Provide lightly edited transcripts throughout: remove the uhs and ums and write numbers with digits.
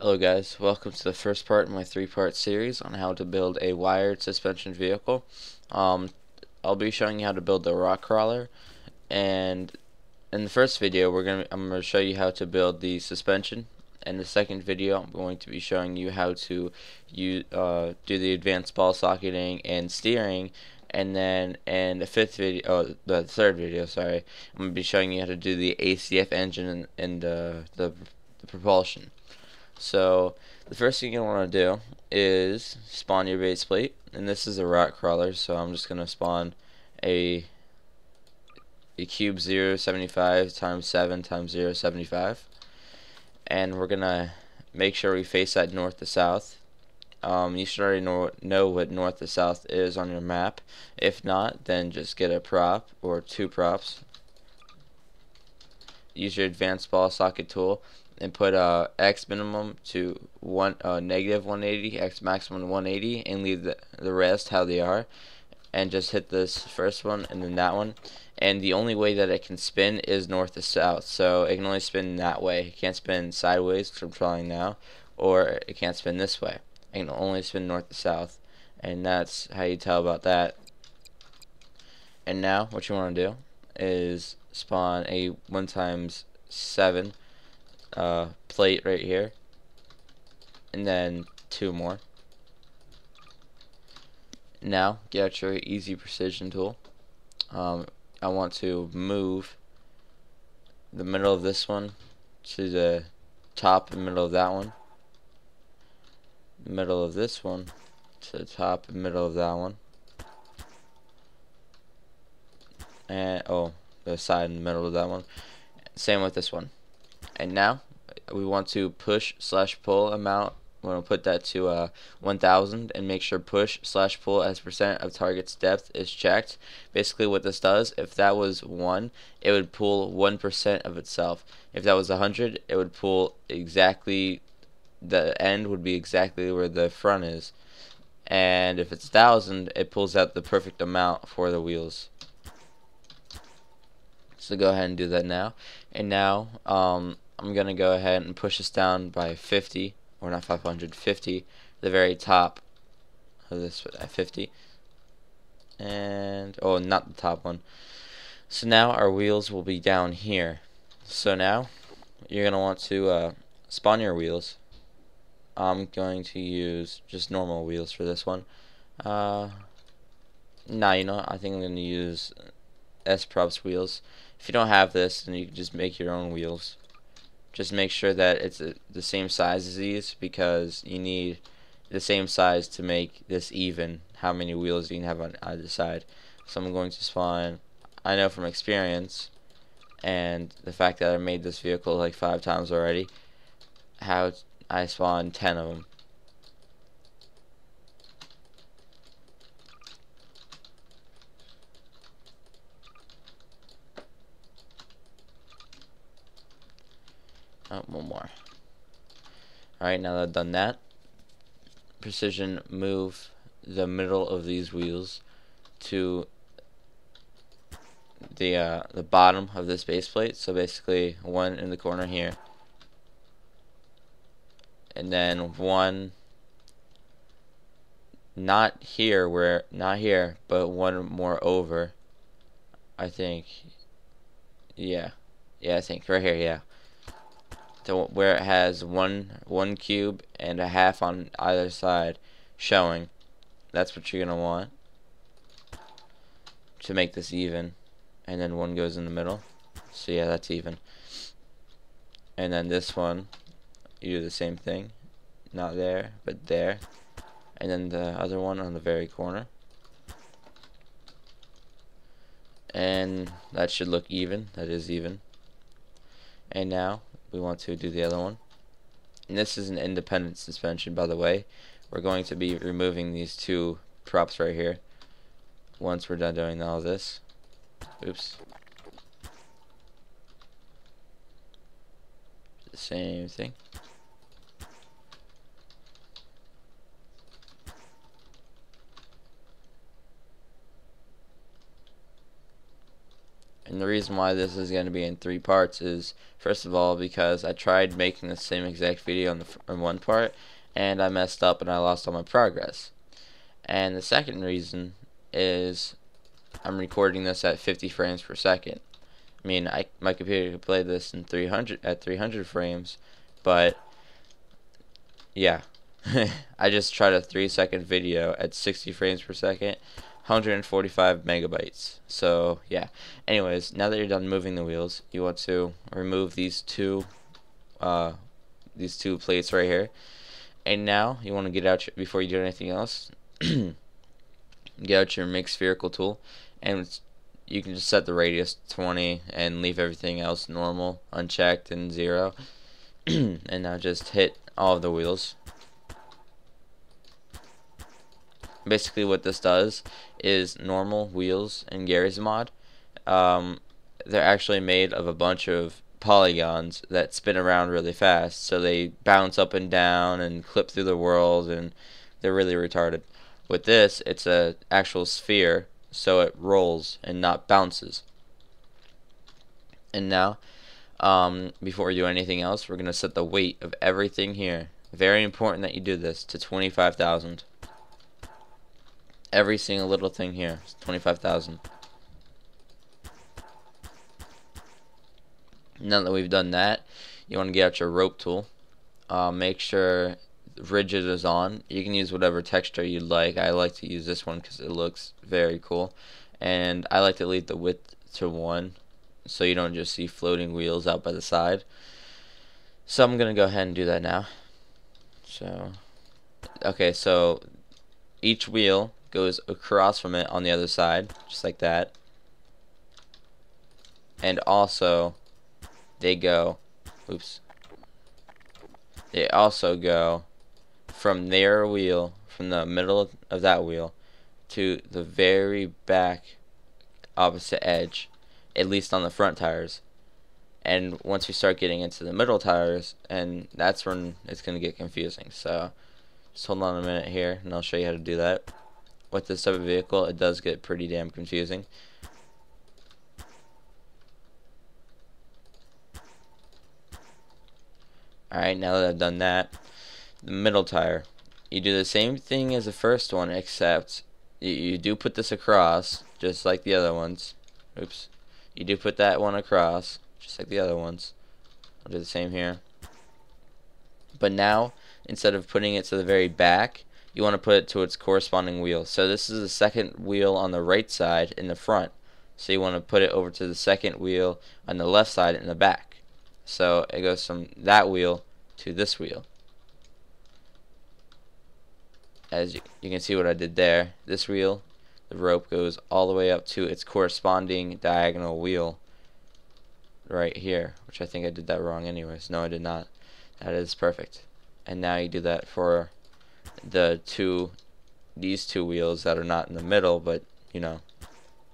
Hello guys, welcome to the first part of my three-part series on how to build a wired suspension vehicle. I'll be showing you how to build the rock crawler, and in the first video I'm gonna show you how to build the suspension. In the second video I'm going to be showing you how to do the advanced ball socketing and steering, and then in the third video, sorry, I'm going to be showing you how to do the ACF engine and the propulsion. So the first thing you want to do is spawn your base plate, and this is a rock crawler, so I'm just gonna spawn a cube 0.75 times 7 times 0.75, and we're gonna make sure we face that north to south. You should already know what north to south is on your map. If not, then just get a prop or two props. Use your advanced ball socket tool and put X minimum to negative 180, X maximum 180, and leave the rest how they are, and just hit this first one and then that one. And the only way that it can spin is north to south, so it can only spin that way. It can't spin sideways, which I'm trying now, or it can't spin this way. It can only spin north to south, and that's how you tell about that. And now what you want to do is spawn a 1 times 7 plate right here, and then 2 more. Now get out your easy precision tool. I want to move the middle of this one to the top and middle of that one, middle of this one to the top and middle of that one, and the side and the middle of that one. Same with this one. And now we want to push/pull amount. We're going to put that to 1000 and make sure push/pull as percent of target's depth is checked. Basically what this does, if that was 1, it would pull 1% of itself. If that was 100, it would pull exactly, the end would be exactly where the front is. And if it's 1000, it pulls out the perfect amount for the wheels. So go ahead and do that now. And now I'm going to go ahead and push this down by 50, or not 500, 50, the very top of this at 50. And, not the top one. So now our wheels will be down here. So now you're going to want to spawn your wheels. I'm going to use just normal wheels for this one. I think I'm going to use S-Props wheels. If you don't have this, then you can just make your own wheels. Just make sure that it's the same size as these, because you need the same size to make this even, how many wheels you can have on either side. So I'm going to spawn, I know from experience and the fact that I made this vehicle like 5 times already, how I spawned 10 of them. One more. Alright, now that I've done that, precision move the middle of these wheels to the bottom of this base plate. So basically one in the corner here, and then one not here, but one more over. I think, yeah, I think right here, yeah. So where it has one cube and a half on either side showing. That's what you're gonna want to make this even. And then one goes in the middle. So yeah, that's even. And then this one, you do the same thing. Not there, but there. And then the other one on the very corner. And that should look even. That is even. And now we want to do the other one. And this is an independent suspension, by the way. We're going to be removing these 2 props right here once we're done doing all this. Oops. The same thing. And the reason why this is going to be in 3 parts is, first of all, because I tried making the same exact video in one part, and I messed up and I lost all my progress. And the second reason is I'm recording this at 50 frames per second. I mean, my computer could play this in 300 frames, but yeah. I just tried a 3-second video at 60 frames per second, 145 megabytes. So yeah. Anyways, now that you're done moving the wheels, you want to remove these two plates right here. And now you want to get out before you do anything else. Get out your make spherical tool, and you can just set the radius 20 and leave everything else normal, unchecked, and 0. And now just hit all of the wheels. Basically what this does is normal wheels in Garry's mod. They're actually made of a bunch of polygons that spin around really fast, so they bounce up and down and clip through the world, and they're really retarded. With this, it's an actual sphere, so it rolls and not bounces. And now, before we do anything else, we're going to set the weight of everything here. Very important that you do this, to 25,000. Every single little thing here is 25,000. Now that we've done that, you want to get out your rope tool. Make sure rigid is on. You can use whatever texture you'd like. I like to use this one because it looks very cool. And I like to leave the width to 1, so you don't just see floating wheels out by the side. So I'm going to go ahead and do that now. So, okay, so each wheel goes across from it on the other side, just like that. And also, they also go from their wheel, from the middle of that wheel, to the very back opposite edge, at least on the front tires. And once we start getting into the middle tires, and that's when it's going to get confusing. So just hold on a minute here, and I'll show you how to do that. With this type of vehicle, it does get pretty damn confusing. Alright, now that I've done that, the middle tire. You do the same thing as the first one, except you do put this across, just like the other ones. Oops. You do put that one across, just like the other ones. I'll do the same here. But now, instead of putting it to the very back, you want to put it to its corresponding wheel. So this is the second wheel on the right side in the front. So you want to put it over to the second wheel on the left side in the back. So it goes from that wheel to this wheel. As you can see what I did there. This wheel, the rope goes all the way up to its corresponding diagonal wheel right here, which I think I did that wrong anyways. No, I did not. That is perfect. And now you do that for these two wheels that are not in the middle, but you know,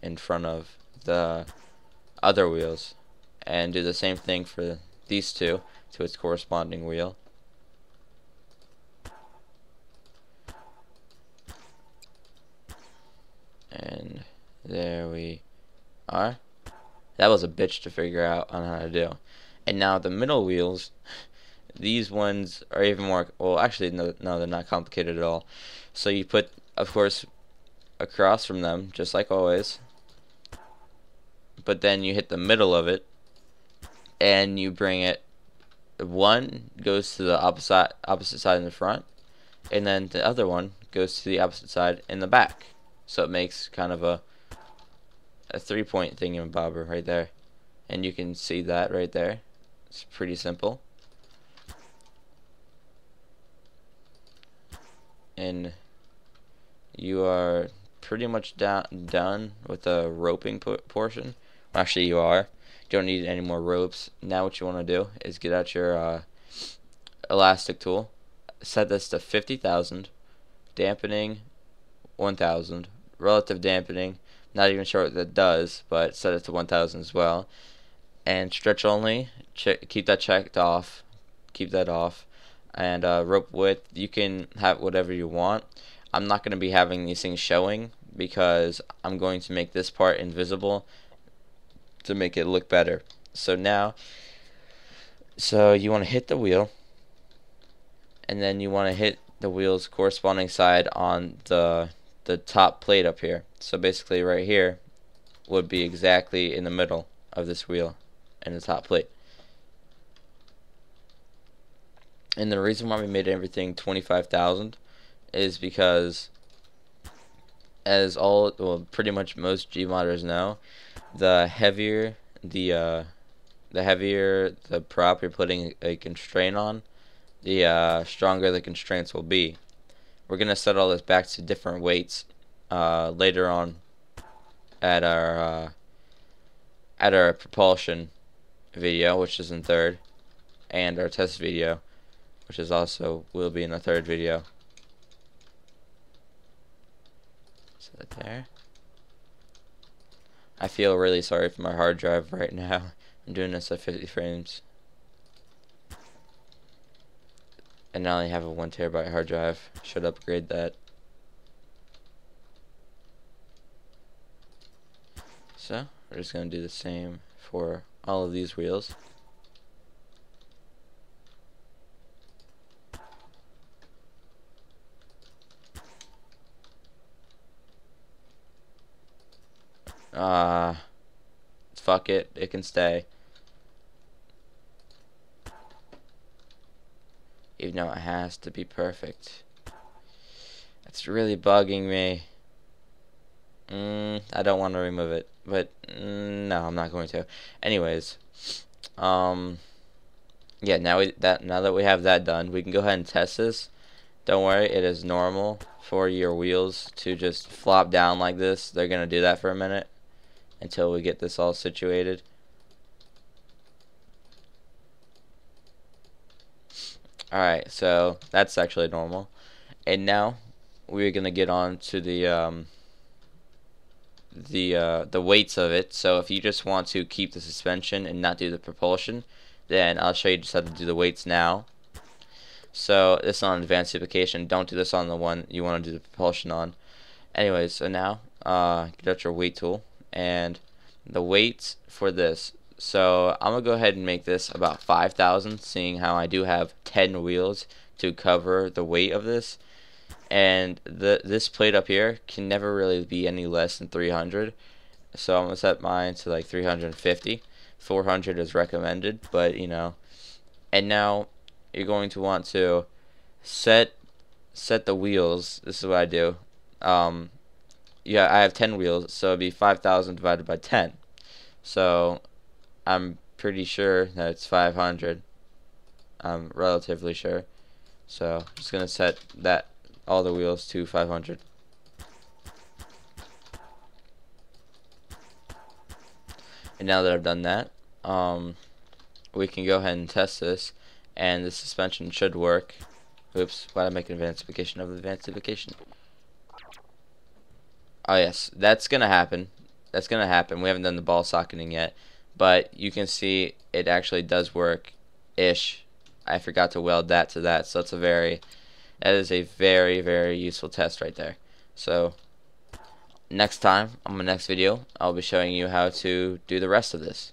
in front of the other wheels, and do the same thing for these two to its corresponding wheel. And there we are. That was a bitch to figure out on how to do. And now the middle wheels, these ones are even more, well actually no, they're not complicated at all. So you put, of course, across from them, just like always, but then you hit the middle of it, and you bring it, one goes to the opposite side in the front, and then the other one goes to the opposite side in the back. So it makes kind of a 3-point thingamabobber right there. And you can see that right there. It's pretty simple. And you are pretty much done with the roping portion. Actually, you are. You don't need any more ropes. Now what you want to do is get out your elastic tool. Set this to 50,000. Dampening 1,000. Relative dampening, not even sure what that does, but set it to 1,000 as well. And stretch only, keep that checked off. Keep that off. And rope width, you can have whatever you want. I'm not going to be having these things showing because I'm going to make this part invisible to make it look better. So now, you want to hit the wheel, and then you want to hit the wheel's corresponding side on the top plate up here. So basically right here would be exactly in the middle of this wheel and the top plate. And the reason why we made everything 25,000 is because, as pretty much most Gmodders know, the heavier the prop you're putting a constraint on, the stronger the constraints will be. We're gonna set all this back to different weights later on at our propulsion video, which is in third, and our test video, which is also will be in the third video. So there. I feel really sorry for my hard drive right now. I'm doing this at 50 frames. And I only have a 1 terabyte hard drive. Should upgrade that. So, we're just going to do the same for all of these wheels. Fuck it, it can stay. Even though it has to be perfect. It's really bugging me. I don't want to remove it, but no, I'm not going to. Anyways, yeah, now that we have that done, we can go ahead and test this. Don't worry, it is normal for your wheels to just flop down like this. They're gonna do that for a minute until we get this all situated. Alright, so that's actually normal. And now we're gonna get on to the weights of it. So if you just want to keep the suspension and not do the propulsion, then I'll show you just how to do the weights now. So this is on advanced duplication. Don't do this on the one you want to do the propulsion on. Anyways, so now get out your weight tool and the weights for this. So I'm gonna go ahead and make this about 5,000, seeing how I do have 10 wheels to cover the weight of this. And this plate up here can never really be any less than 300. So I'm gonna set mine to like 350. 400 is recommended, but you know. And now you're going to want to set the wheels. This is what I do. Yeah, I have 10 wheels, so it'd be 5,000 divided by 10. So I'm pretty sure that it's 500. I'm relatively sure. So I'm just gonna set all the wheels to 500. And now that I've done that, we can go ahead and test this, and the suspension should work. Oops, why did I make an advanced duplication of the advanced duplication? Oh yes, that's gonna happen. That's gonna happen. We haven't done the ball socketing yet, but you can see it actually does work ish. I forgot to weld that to that, so that is a very, very useful test right there. So next time on my next video, I'll be showing you how to do the rest of this.